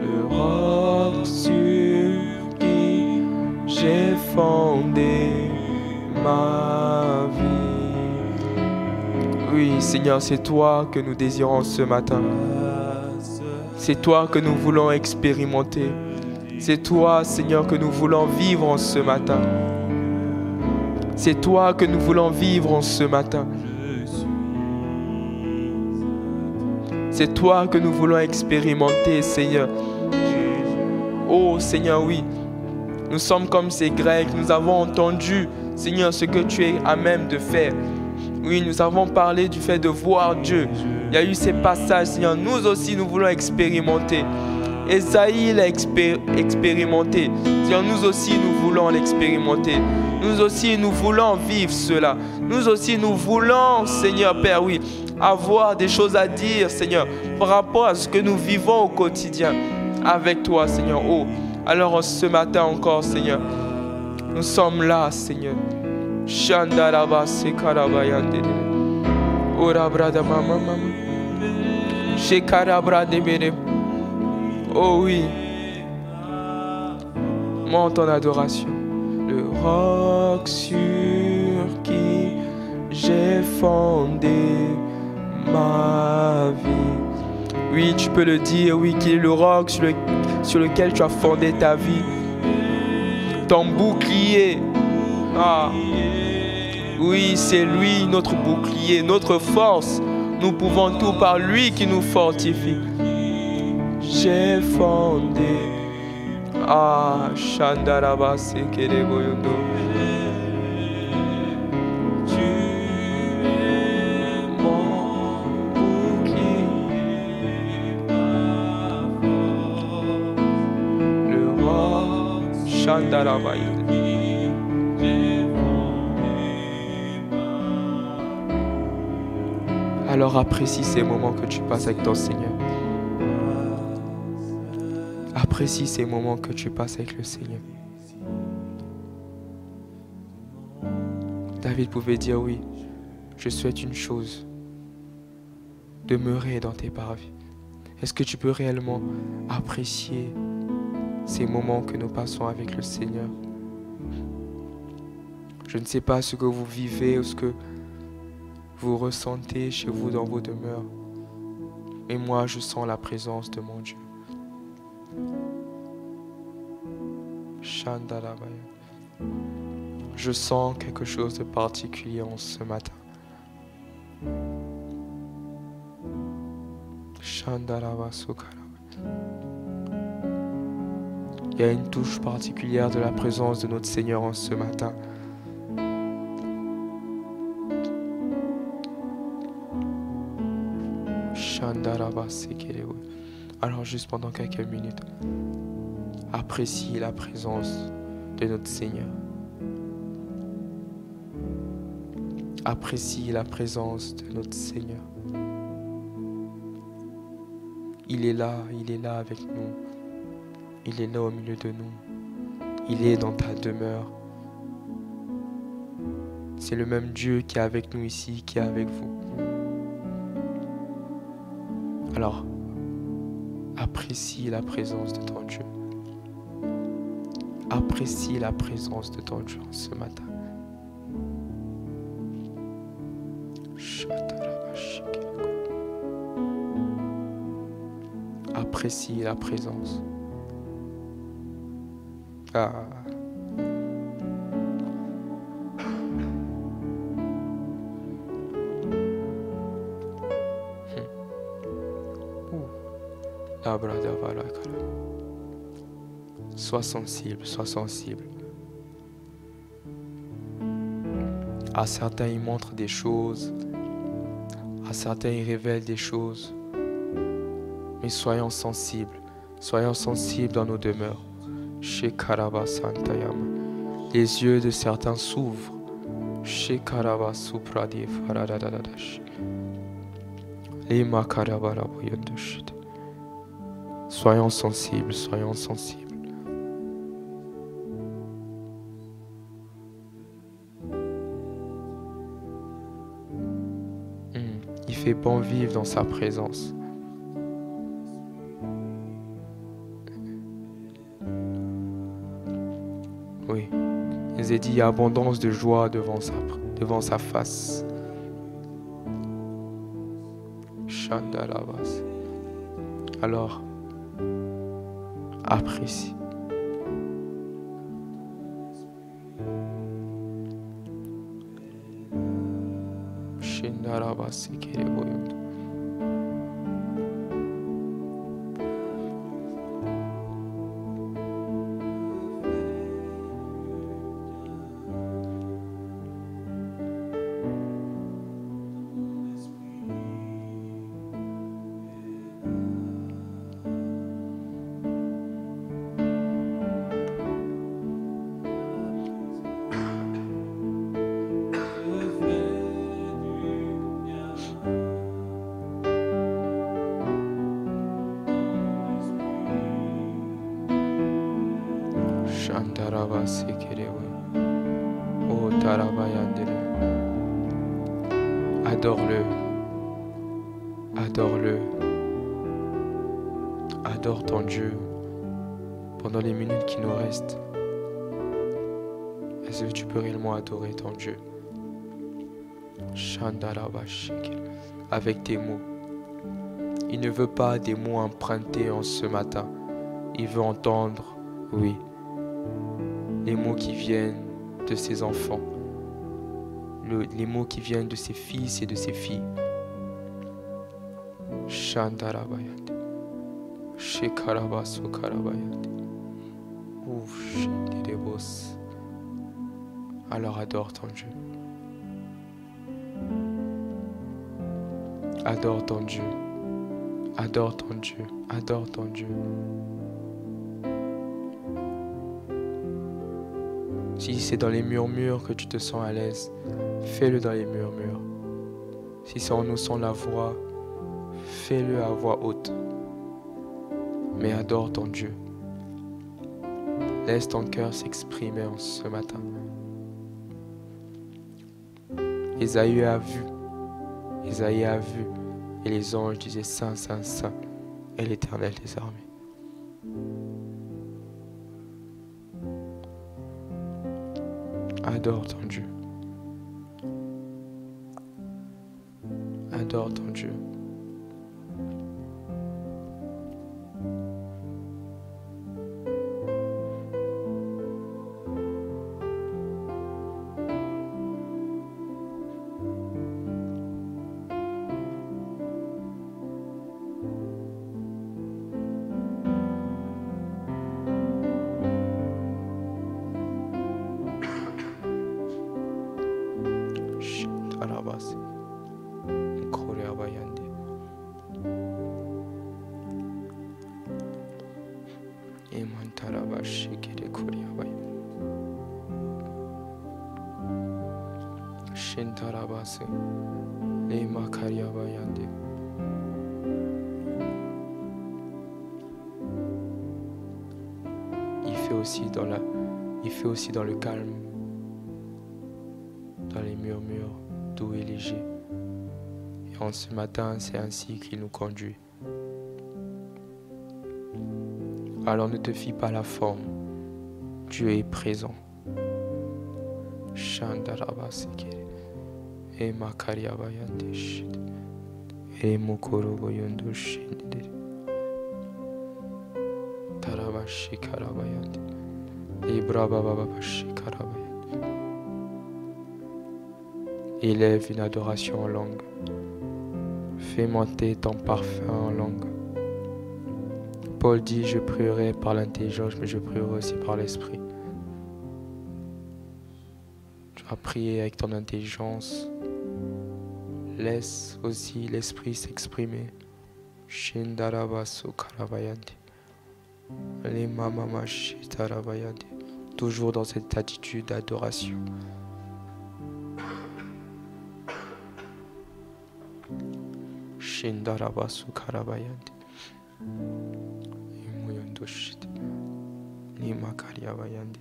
Le roc sur qui j'ai fondé ma vie. Oui, Seigneur, c'est toi que nous désirons ce matin. C'est toi que nous voulons expérimenter. C'est toi, Seigneur, que nous voulons vivre en ce matin. C'est toi que nous voulons vivre en ce matin. C'est toi que nous voulons expérimenter, Seigneur. Oh, Seigneur, oui. Nous sommes comme ces Grecs. Nous avons entendu, Seigneur, ce que tu es à même de faire. Oui, nous avons parlé du fait de voir Dieu. Il y a eu ces passages, Seigneur. Nous aussi, nous voulons expérimenter. Esaïe l'a expérimenté. Seigneur, nous aussi, nous voulons l'expérimenter. Nous aussi, nous voulons vivre cela. Nous aussi, nous voulons, Seigneur Père, oui, avoir des choses à dire, Seigneur, par rapport à ce que nous vivons au quotidien avec toi, Seigneur. Oh, alors ce matin encore, Seigneur, nous sommes là, Seigneur. Shandaraba sekarabayande. Ora brada mama mama. Shekarabra debere. Oh oui. Monte en adoration. Le roc sur qui j'ai fondé ma vie. Oui, tu peux le dire, oui, qu'il est le roc sur lequel tu as fondé ta vie. Ton bouclier. Ah. Oui, c'est lui, notre bouclier, notre force. Nous pouvons tout par lui qui nous fortifie. J'ai fondé. Ah, Shandaraba Sekereboyondo. Tu es mon bouclier. Le roi Shandaraba. Alors apprécie ces moments que tu passes avec ton Seigneur. Apprécie ces moments que tu passes avec le Seigneur. David pouvait dire oui, je souhaite une chose, demeurer dans tes parvis. Est-ce que tu peux réellement apprécier ces moments que nous passons avec le Seigneur? Je ne sais pas ce que vous vivez ou ce que vous ressentez chez vous dans vos demeures. Et moi, je sens la présence de mon Dieu. Je sens quelque chose de particulier en ce matin. Il y a une touche particulière de la présence de notre Seigneur en ce matin. Alors juste pendant quelques minutes, apprécie la présence de notre Seigneur. Apprécie la présence de notre Seigneur. Il est là avec nous. Il est là au milieu de nous. Il est dans ta demeure. C'est le même Dieu qui est avec nous ici, qui est avec vous. Alors, apprécie la présence de ton Dieu. Apprécie la présence de ton Dieu ce matin. apprécie la présence. Ah. Sois sensible, sois sensible. À certains, ils montrent des choses. À certains, ils révèlent des choses. Mais soyons sensibles dans nos demeures. Chez Karaba Santayama, les yeux de certains s'ouvrent. Chez Karaba Supradi Faradadadash. Lima Karabara Boyandoshit. Soyons sensibles, soyons sensibles. Il fait bon vivre dans sa présence. Oui, il est dit, il y a abondance de joie devant sa face. Shandalavas. Alors, apprécie. Shindaravas Kereboyund. Shandaravas Kereboyund. Oh Tarabayandere. Adore-le. Adore-le. Adore ton Dieu pendant les minutes qui nous restent. Est-ce que tu peux réellement adorer ton Dieu? Shandaravashik. Avec tes mots. Il ne veut pas des mots empruntés en ce matin. Il veut entendre, oui, les mots qui viennent de ses enfants. Les mots qui viennent de ses fils et de ses filles. Shandarabayande. Shekarabaso Karabayande. Ouf, Shenderebos. Alors adore ton Dieu. Adore ton Dieu. Adore ton Dieu. Adore ton Dieu. Si c'est dans les murmures que tu te sens à l'aise, fais-le dans les murmures. Si c'est en haussant la voix, fais-le à voix haute. Mais adore ton Dieu. Laisse ton cœur s'exprimer en ce matin. Ésaïe a vu. Ésaïe a vu. Et les anges disaient Saint, Saint, Saint est l'Éternel des armées. Adore ton Dieu. Adore ton Dieu. Arabas, Korea Bayandi, Eman Tarabas, Shikiri Korea Bayandi, Shin Tarabas, Lema Karia Bayandi. Il fait aussi dans le calme, dans les murmures. Doux et léger. Et en ce matin, c'est ainsi qu'il nous conduit. Alors ne te fie pas à la forme. Dieu est présent. Shandarabaseke. E makariabayande shid. E mokoro boyondo shinde. shikarabayande. Ibrabababa shikarabayande. Élève une adoration en langue. Fais monter ton parfum en langue. Paul dit, je prierai par l'intelligence, mais je prierai aussi par l'esprit. Tu vas prier avec ton intelligence. Laisse aussi l'esprit s'exprimer. Shindarabasu karabayande. Limamama shitarabayande. Toujours dans cette attitude d'adoration. Shindarabasu karabayande. Imuyandoshite. Limakariabayande.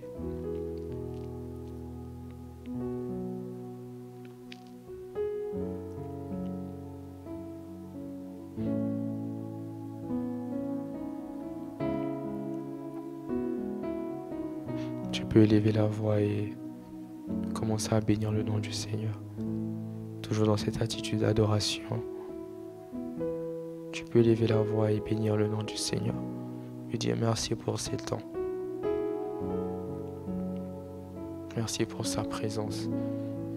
Tu peux élever la voix et commencer à bénir le nom du Seigneur. Toujours dans cette attitude d'adoration. Tu peux élever la voix et bénir le nom du Seigneur. Lui dire merci pour ces temps. Merci pour sa présence.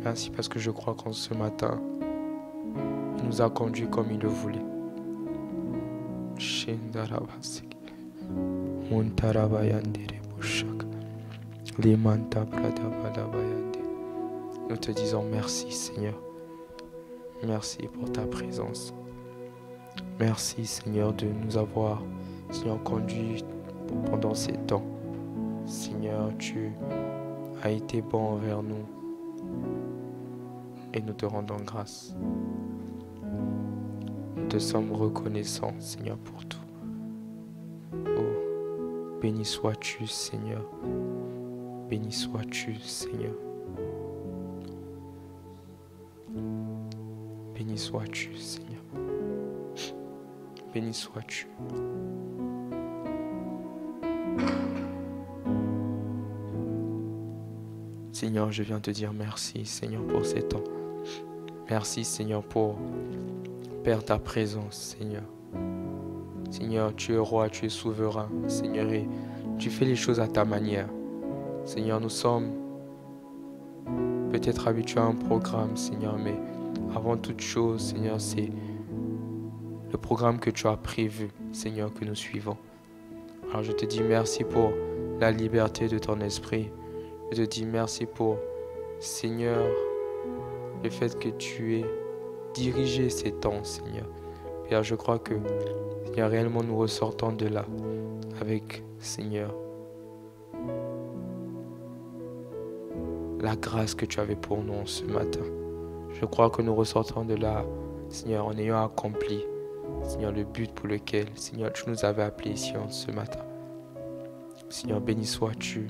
Merci parce que je crois qu'en ce matin, il nous a conduits comme il le voulait. Shindarabasik. Muntarabayandere bushak. Limanta bradabadabayande. Nous te disons merci Seigneur. Merci pour ta présence. Merci Seigneur de nous avoir, Seigneur, conduits pendant ces temps. Seigneur, tu as été bon envers nous et nous te rendons grâce. Nous te sommes reconnaissants, Seigneur, pour tout. Oh, béni sois-tu, Seigneur. Béni sois-tu, Seigneur. Béni sois-tu, Seigneur. Béni sois-tu. Seigneur, je viens te dire merci, Seigneur, pour ces temps. Merci, Seigneur, pour, Père, ta présence, Seigneur. Seigneur, tu es roi, tu es souverain, Seigneur, et tu fais les choses à ta manière. Seigneur, nous sommes peut-être habitués à un programme, Seigneur, mais avant toute chose, Seigneur, c'est le programme que tu as prévu, Seigneur, que nous suivons. Alors je te dis merci pour la liberté de ton esprit. Je te dis merci pour, Seigneur, le fait que tu aies dirigé ces temps, Seigneur. Père, je crois que, Seigneur, réellement nous ressortons de là avec, Seigneur, la grâce que tu avais pour nous ce matin. Je crois que nous ressortons de là, Seigneur, en ayant accompli, Seigneur, le but pour lequel, Seigneur, tu nous avais appelés ici ce matin. Seigneur, béni sois-tu.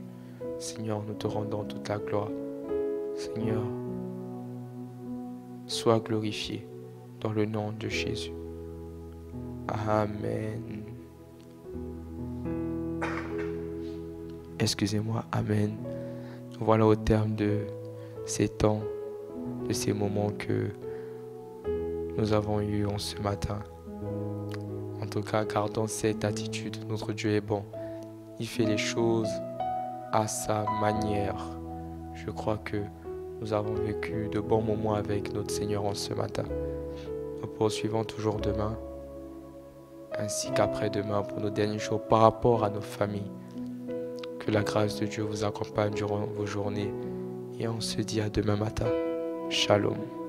Seigneur, nous te rendons toute la gloire. Seigneur, sois glorifié dans le nom de Jésus. Amen. Excusez-moi, Amen. Nous voilà au terme de ces temps, de ces moments que nous avons eus en ce matin. En tout cas, gardons cette attitude. Notre Dieu est bon. Il fait les choses à sa manière. Je crois que nous avons vécu de bons moments avec notre Seigneur en ce matin. Nous poursuivons toujours demain, ainsi qu'après-demain pour nos derniers jours par rapport à nos familles. Que la grâce de Dieu vous accompagne durant vos journées et on se dit à demain matin. Shalom.